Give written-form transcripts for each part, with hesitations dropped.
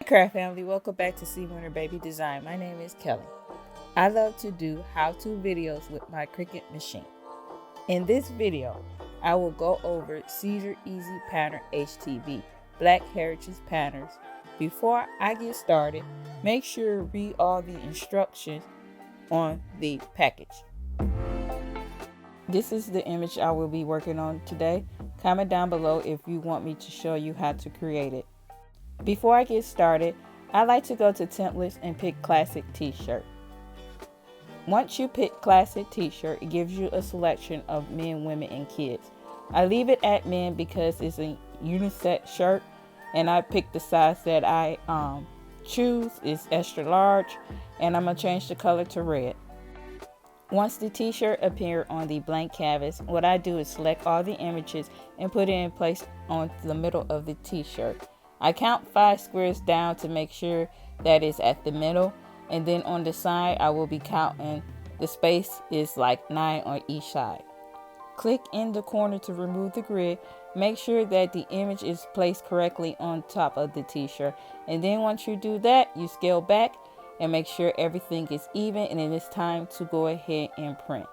craft family, welcome back to See Winner Baby Design. My name is Kelly. I love to do how-to videos with my Cricut machine. In this video, I will go over Siser Easypatterns HTV Black Heritage Patterns. Before I get started, make sure to read all the instructions on the package. This is the image I will be working on today. Comment down below if you want me to show you how to create it. Before I get started, I like to go to templates and pick Classic T-shirt. Once you pick Classic T-shirt, it gives you a selection of men, women, and kids. I leave it at men because it's a unisex shirt, and I pick the size that I choose is extra large, and I'm gonna change the color to red. Once the t-shirt appears on the blank canvas, what I do is select all the images and put it in place on the middle of the t-shirt. I count 5 squares down to make sure that it's at the middle, and then on the side I will be counting the space is like 9 on each side. Click in the corner to remove the grid. Make sure that the image is placed correctly on top of the t-shirt, and then once you do that, you scale back and make sure everything is even, and it is time to go ahead and print.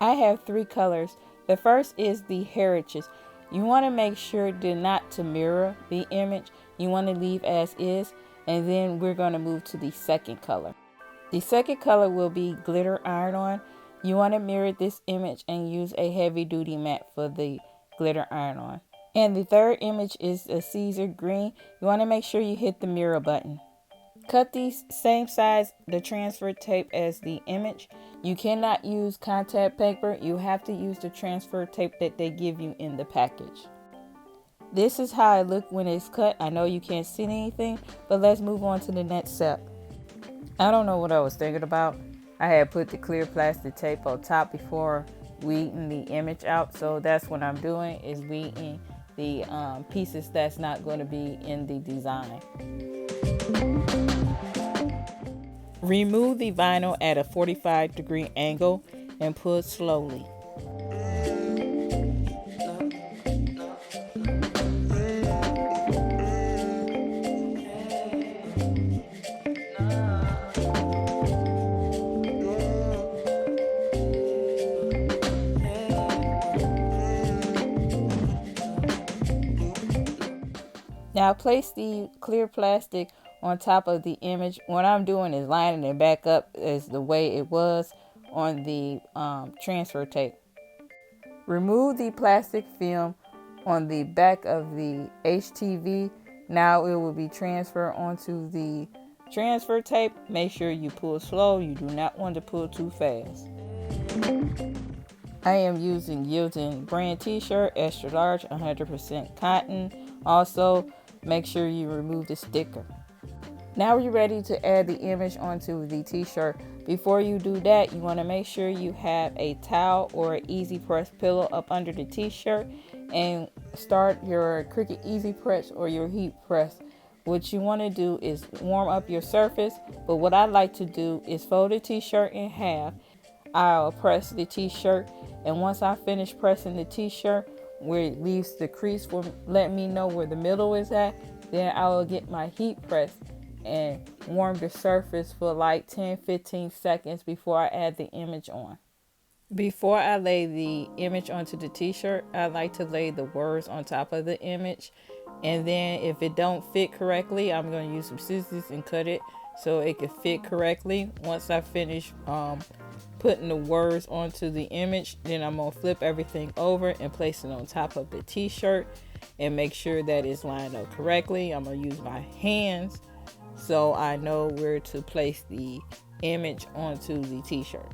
I have 3 colors. The first is the heritage. You want to make sure not to mirror the image. You want to leave as is, and then we're going to move to the second color. The second color will be glitter iron-on. You want to mirror this image and use a heavy duty mat for the glitter iron-on. And the third image is a Siser green. You want to make sure you hit the mirror button. Cut these same size the transfer tape as the image. You cannot use contact paper. You have to use the transfer tape that they give you in the package. This is how it looks when it's cut. I know you can't see anything, but let's move on to the next step. I don't know what I was thinking about. I had put the clear plastic tape on top before weeding the image out, so that's what I'm doing, is weeding the pieces that's not going to be in the design. Remove the vinyl at a 45-degree angle and pull slowly. Now place the clear plastic on top of the image. What I'm doing is lining it back up as the way it was on the transfer tape. Remove the plastic film on the back of the HTV. Now it will be transferred onto the transfer tape. Make sure you pull slow. You do not want to pull too fast. I am using GildenT brand t-shirt, extra large, 100% cotton. Also, make sure you remove the sticker. Now you're ready to add the image onto the t-shirt. Before you do that, you want to make sure you have a towel or an easy press pillow up under the t-shirt and start your Cricut Easy Press or your heat press. What you want to do is warm up your surface, but what I like to do is fold the t-shirt in half. I'll press the t-shirt, and once I finish pressing the t-shirt where it leaves the crease for letting me know where the middle is at, then I will get my heat press and warm the surface for like 10-15 seconds before I add the image on. Before I lay the image onto the t-shirt, I like to lay the words on top of the image, and then if it don't fit correctly, I'm going to use some scissors and cut it so it can fit correctly. Once I finish putting the words onto the image, then I'm going to flip everything over and place it on top of the t-shirt and make sure that it's lined up correctly. I'm going to use my hands so I know where to place the image onto the t-shirt.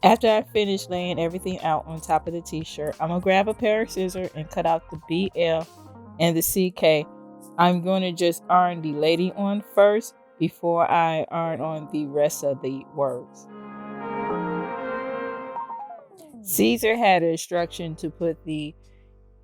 After I finish laying everything out on top of the t-shirt, I'm going to grab a pair of scissors and cut out the BL and the CK. I'm going to just iron the lady on first before I iron on the rest of the words. Siser had an instruction to put the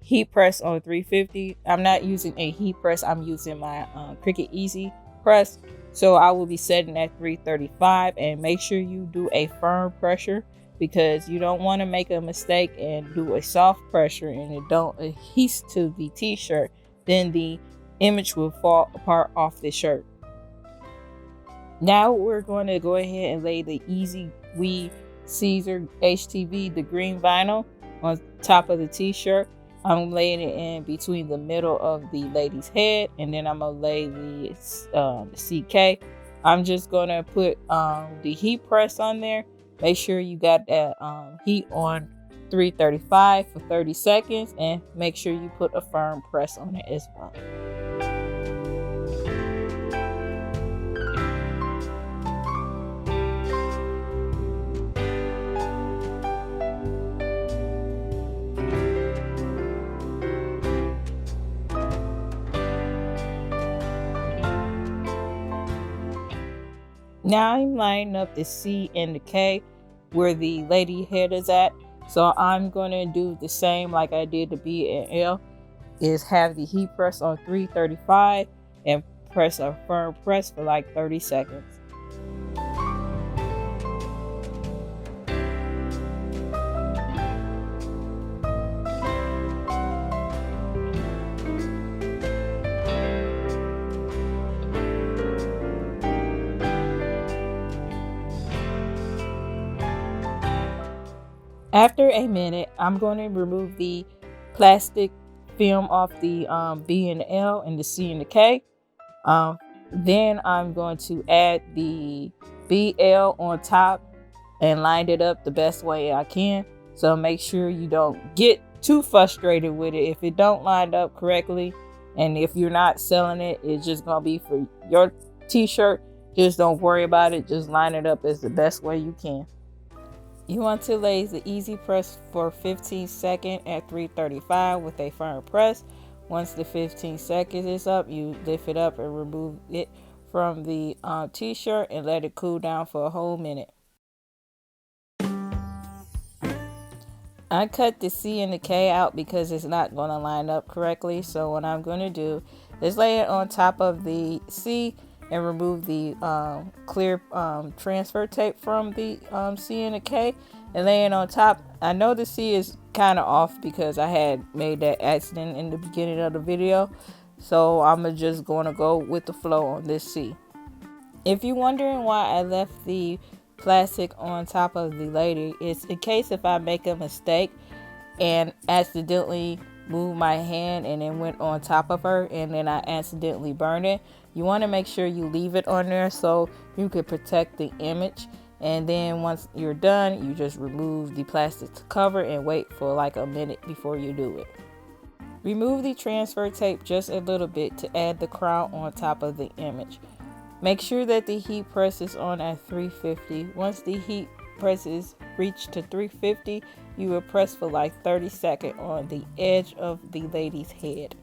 heat press on 350. I'm not using a heat press, I'm using my Cricut Easy Press. So I will be setting at 335, and make sure you do a firm pressure, because you don't want to make a mistake and do a soft pressure and it don't adhere to the t-shirt. Then the image will fall apart off the shirt. Now we're going to go ahead and lay the Easy Weave Siser HTV, the green vinyl, on top of the t-shirt. I'm laying it in between the middle of the lady's head, and then I'm gonna lay the CK. I'm just gonna put the heat press on there. Make sure you got that heat on 335 for 30 seconds, and make sure you put a firm press on it as well. Now I'm lining up the C and the K where the lady head is at. So I'm going to do the same like I did the B and L, is have the heat press on 335 and press a firm press for like 30 seconds. After a minute, I'm going to remove the plastic film off the B and L and the C and the K. Then I'm going to add the BL on top and line it up the best way I can. So make sure you don't get too frustrated with it if it don't line up correctly. And if you're not selling it, it's just going to be for your t-shirt. Just don't worry about it. Just line it up as the best way you can. You want to lay the Easy Press for 15 seconds at 335 with a firm press. Once the 15 seconds is up, you lift it up and remove it from the t-shirt and let it cool down for a whole minute. I cut the C and the K out because it's not going to line up correctly. So what I'm going to do is lay it on top of the C and remove the clear transfer tape from the C and the K and lay it on top. I know the C is kind of off because I had made that accident in the beginning of the video, so I'm just going to go with the flow on this C. If you're wondering why I left the plastic on top of the lady, it's in case if I make a mistake and accidentally move my hand and it went on top of her and then I accidentally burn it. You want to make sure you leave it on there so you can protect the image. And then once you're done, you just remove the plastic cover and wait for like a minute before you do it. Remove the transfer tape just a little bit to add the crown on top of the image. Make sure that the heat press is on at 350. Once the heat press is reached to 350, you will press for like 30 seconds on the edge of the lady's head.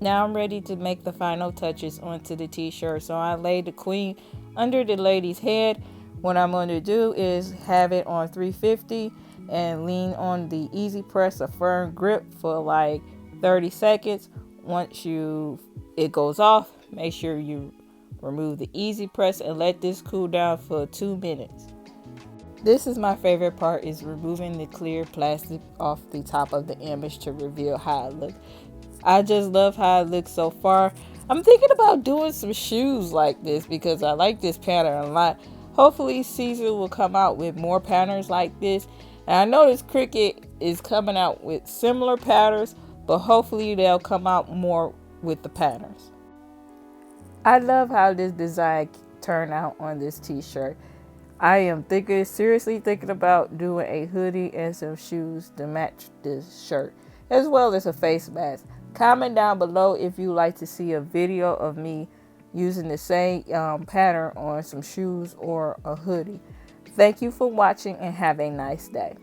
Now I'm ready to make the final touches onto the t-shirt. So I laid the queen under the lady's head. What I'm going to do is have it on 350 and lean on the Easy Press, a firm grip for like 30 seconds. Once it goes off, make sure you remove the Easy Press and let this cool down for 2 minutes. This is my favorite part, is removing the clear plastic off the top of the image to reveal how it looks. I just love how it looks so far. I'm thinking about doing some shoes like this because I like this pattern a lot. Hopefully Siser will come out with more patterns like this. And I noticed Cricut is coming out with similar patterns, but hopefully they'll come out more with the patterns. I love how this design turned out on this t-shirt. I am seriously thinking about doing a hoodie and some shoes to match this shirt, as well as a face mask. Comment down below if you like to see a video of me using the same pattern on some shoes or a hoodie. Thank you for watching and have a nice day.